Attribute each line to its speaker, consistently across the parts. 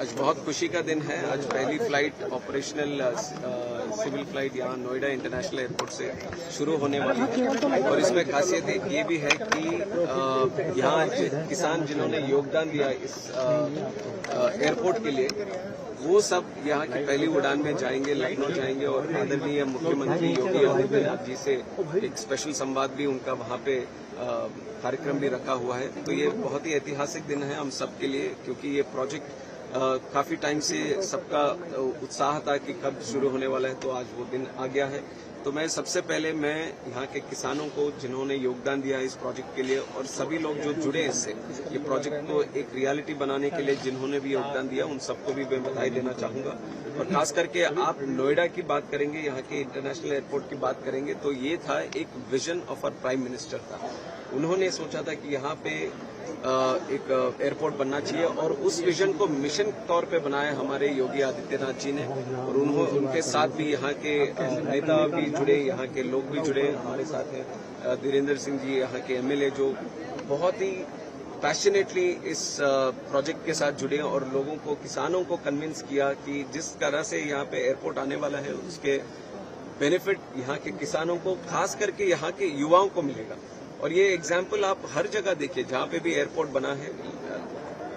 Speaker 1: आज बहुत खुशी का दिन है। आज पहली फ्लाइट ऑपरेशनल सिविल फ्लाइट यहाँ नोएडा इंटरनेशनल एयरपोर्ट से शुरू होने वाली है और इसमें खासियत एक ये भी है कि यहाँ किसान जिन्होंने योगदान दिया इस एयरपोर्ट के लिए, वो सब यहाँ की पहली उड़ान में जाएंगे, लखनऊ जाएंगे और आदरणीय मुख्यमंत्री योगी आदित्यनाथ जी से एक स्पेशल संवाद भी उनका वहाँ पे कार्यक्रम भी रखा हुआ है। तो ये बहुत ही ऐतिहासिक दिन है हम सब के लिए, क्योंकि ये प्रोजेक्ट काफी टाइम से सबका उत्साह था कि कब शुरू होने वाला है, तो आज वो दिन आ गया है। तो मैं सबसे पहले यहाँ के किसानों को जिन्होंने योगदान दिया है इस प्रोजेक्ट के लिए और सभी लोग जो जुड़े इससे, ये प्रोजेक्ट को एक रियलिटी बनाने के लिए जिन्होंने भी योगदान दिया, उन सबको भी मैं बधाई देना चाहूंगा। और खास करके आप नोएडा की बात करेंगे, यहाँ के इंटरनेशनल एयरपोर्ट की बात करेंगे, तो ये था एक vision of our prime minister था। उन्होंने सोचा था कि यहाँ पे एक एयरपोर्ट बनना चाहिए और उस विजन को मिशन तौर पे बनाया हमारे योगी आदित्यनाथ जी ने। और उनके साथ भी यहाँ के नेता भी जुड़े, यहाँ के लोग भी जुड़े। हमारे साथ हैं धीरेन्द्र सिंह जी, यहाँ के एमएलए, जो बहुत ही पैशनेटली इस प्रोजेक्ट के साथ जुड़े और लोगों को, किसानों को कन्विंस किया कि जिस तरह से यहाँ पे एयरपोर्ट आने वाला है उसके बेनिफिट यहाँ के किसानों को, खास करके यहाँ के युवाओं को मिलेगा। और ये एग्जाम्पल आप हर जगह देखिए, जहाँ पे भी एयरपोर्ट बना है,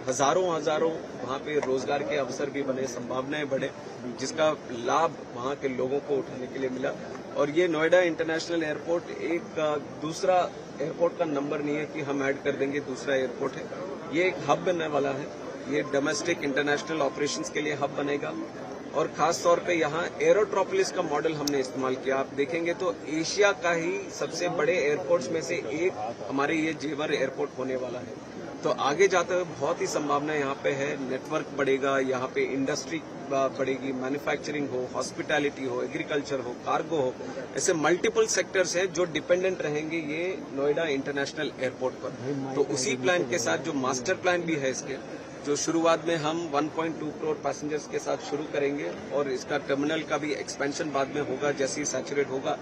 Speaker 1: हजारों वहाँ पे रोजगार के अवसर भी बने, संभावनाएं बढ़े, जिसका लाभ वहाँ के लोगों को उठाने के लिए मिला। और ये नोएडा इंटरनेशनल एयरपोर्ट एक दूसरा एयरपोर्ट का नंबर नहीं है कि हम ऐड कर देंगे दूसरा एयरपोर्ट है। ये एक हब बनने वाला है। ये डोमेस्टिक इंटरनेशनल ऑपरेशंस के लिए हब बनेगा और खास तौर पे यहाँ एरोट्रोपोलिस का मॉडल हमने इस्तेमाल किया। आप देखेंगे तो एशिया का ही सबसे बड़े एयरपोर्ट्स में से एक हमारे ये जेवर एयरपोर्ट होने वाला है। तो आगे जाते हुए बहुत ही संभावना यहाँ पे है। नेटवर्क बढ़ेगा, यहाँ पे इंडस्ट्री बढ़ेगी, मैन्युफैक्चरिंग हो, हॉस्पिटैलिटी हो, एग्रीकल्चर हो, कार्गो हो, ऐसे मल्टीपल सेक्टर्स हैं जो डिपेंडेंट रहेंगे ये नोएडा इंटरनेशनल एयरपोर्ट पर। तो उसी प्लान के साथ जो मास्टर प्लान भी है इसके, जो शुरुआत में हम 1.2 करोड़ पैसेंजर्स के साथ शुरू करेंगे और इसका टर्मिनल का भी एक्सपेंशन बाद में होगा जैसे ही सैचुरेट होगा।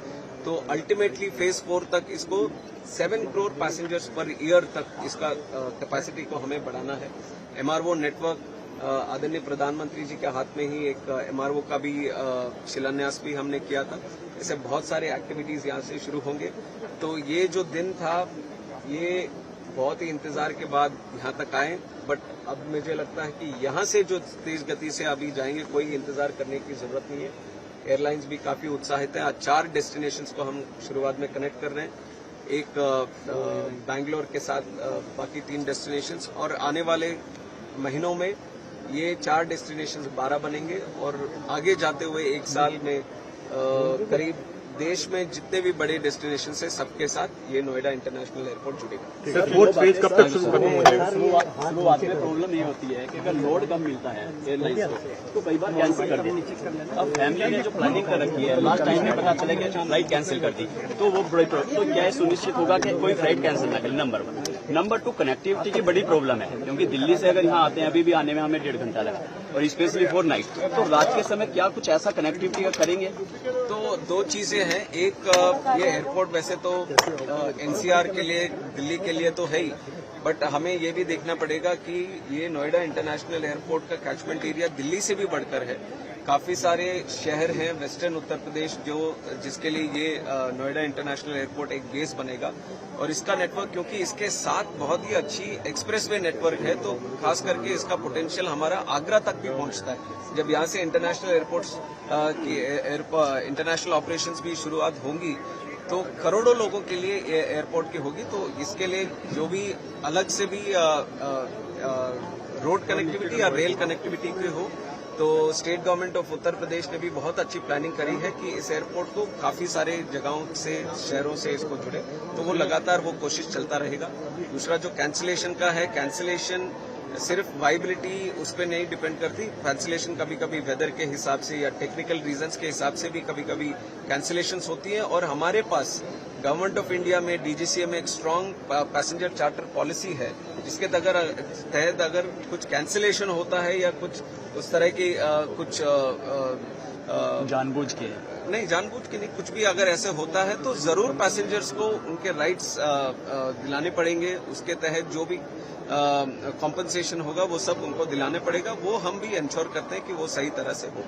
Speaker 1: तो अल्टीमेटली फेज 4 तक इसको 7 करोड़ पैसेंजर्स पर ईयर तक इसका कैपेसिटी को हमें बढ़ाना है। एमआरओ नेटवर्क, आदरणीय प्रधानमंत्री जी के हाथ में ही एक एमआरओ का भी शिलान्यास भी हमने किया था। ऐसे बहुत सारे एक्टिविटीज यहाँ से शुरू होंगे। तो ये जो दिन था, ये बहुत ही इंतजार के बाद यहाँ तक आए, बट अब मुझे लगता है कि यहाँ से जो तेज गति से अभी जाएंगे, कोई इंतजार करने की जरूरत नहीं है। एयरलाइंस भी काफी उत्साहित हैं। आज 4 डेस्टिनेशंस को हम शुरुआत में कनेक्ट कर रहे हैं, एक बैंगलोर के साथ बाकी 3 डेस्टिनेशंस, और आने वाले महीनों में ये 4 डेस्टिनेशंस 12 बनेंगे और आगे जाते हुए 1 साल में करीब देश में जितने भी बड़े डेस्टिनेशन है सबके साथ ये नोएडा इंटरनेशनल एयरपोर्ट जुड़ेगा।
Speaker 2: सर, फोर्थ फेज कब तक शुरू खत्म हो जाएगा?
Speaker 3: शुरुआत में प्रॉब्लम ये होती है कि अगर लोड कम मिलता है एयरलाइंस को तो कई बार कैंसिल कर देती है। अब फैमिली ने जो प्लानिंग कर रखी है, लास्ट टाइम में पता चले कि फ्लाइट कैंसिल कर दी, तो वो बड़ी तो क्या सुनिश्चित होगा कि कोई फ्लाइट कैंसिल ना करे। नंबर 1। नंबर 2, कनेक्टिविटी की बड़ी प्रॉब्लम है, क्योंकि दिल्ली से अगर यहाँ आते हैं, अभी भी आने में हमें 1.5 घंटा लगा, और स्पेशली फॉर नाइट। तो रात के समय क्या कुछ ऐसा कनेक्टिविटी करेंगे?
Speaker 1: तो 2 चीजें हैं। एक, ये एयरपोर्ट वैसे तो एनसीआर के लिए, दिल्ली के लिए तो है ही, बट हमें ये भी देखना पड़ेगा कि ये नोएडा इंटरनेशनल एयरपोर्ट का कैचमेंट एरिया दिल्ली से भी बढ़कर है। काफी सारे शहर हैं वेस्टर्न उत्तर प्रदेश जिसके लिए ये नोएडा इंटरनेशनल एयरपोर्ट एक बेस बनेगा। और इसका नेटवर्क, क्योंकि इसके साथ बहुत ही अच्छी एक्सप्रेसवे नेटवर्क है, तो खास करके इसका पोटेंशियल हमारा आगरा तक भी पहुंचता है। जब यहाँ से इंटरनेशनल एयरपोर्ट्स की इंटरनेशनल ऑपरेशंस भी शुरुआत होंगी तो करोड़ों लोगों के लिए एयरपोर्ट की होगी। तो इसके लिए जो भी अलग से भी रोड कनेक्टिविटी या रेल कनेक्टिविटी की हो, तो state government of Uttar Pradesh ने भी बहुत अच्छी प्लानिंग करी है कि इस एयरपोर्ट को काफी सारे जगहों से, शहरों से इसको जुड़े, तो वो लगातार वो कोशिश चलता रहेगा। दूसरा जो कैंसिलेशन का है, कैंसिलेशन सिर्फ वाइबिलिटी उस पर नहीं डिपेंड करती। कैंसिलेशन कभी कभी वेदर के हिसाब से या टेक्निकल रीजंस के हिसाब से भी कभी कभी कैंसिलेशंस होती हैं। और हमारे पास गवर्नमेंट ऑफ इंडिया में डीजीसीए में एक स्ट्रांग पैसेंजर चार्टर पॉलिसी है, जिसके तहत अगर कुछ कैंसिलेशन होता है या कुछ उस तरह की कुछ
Speaker 3: जानबूझ के
Speaker 1: नहीं, जानबूझ के नहीं, कुछ भी अगर ऐसे होता है तो जरूर पैसेंजर्स को उनके राइट्स दिलाने पड़ेंगे। उसके तहत जो भी कॉम्पनसेशन होगा वो सब उनको दिलाने पड़ेगा। वो हम भी इंश्योर करते हैं कि वो सही तरह से हो।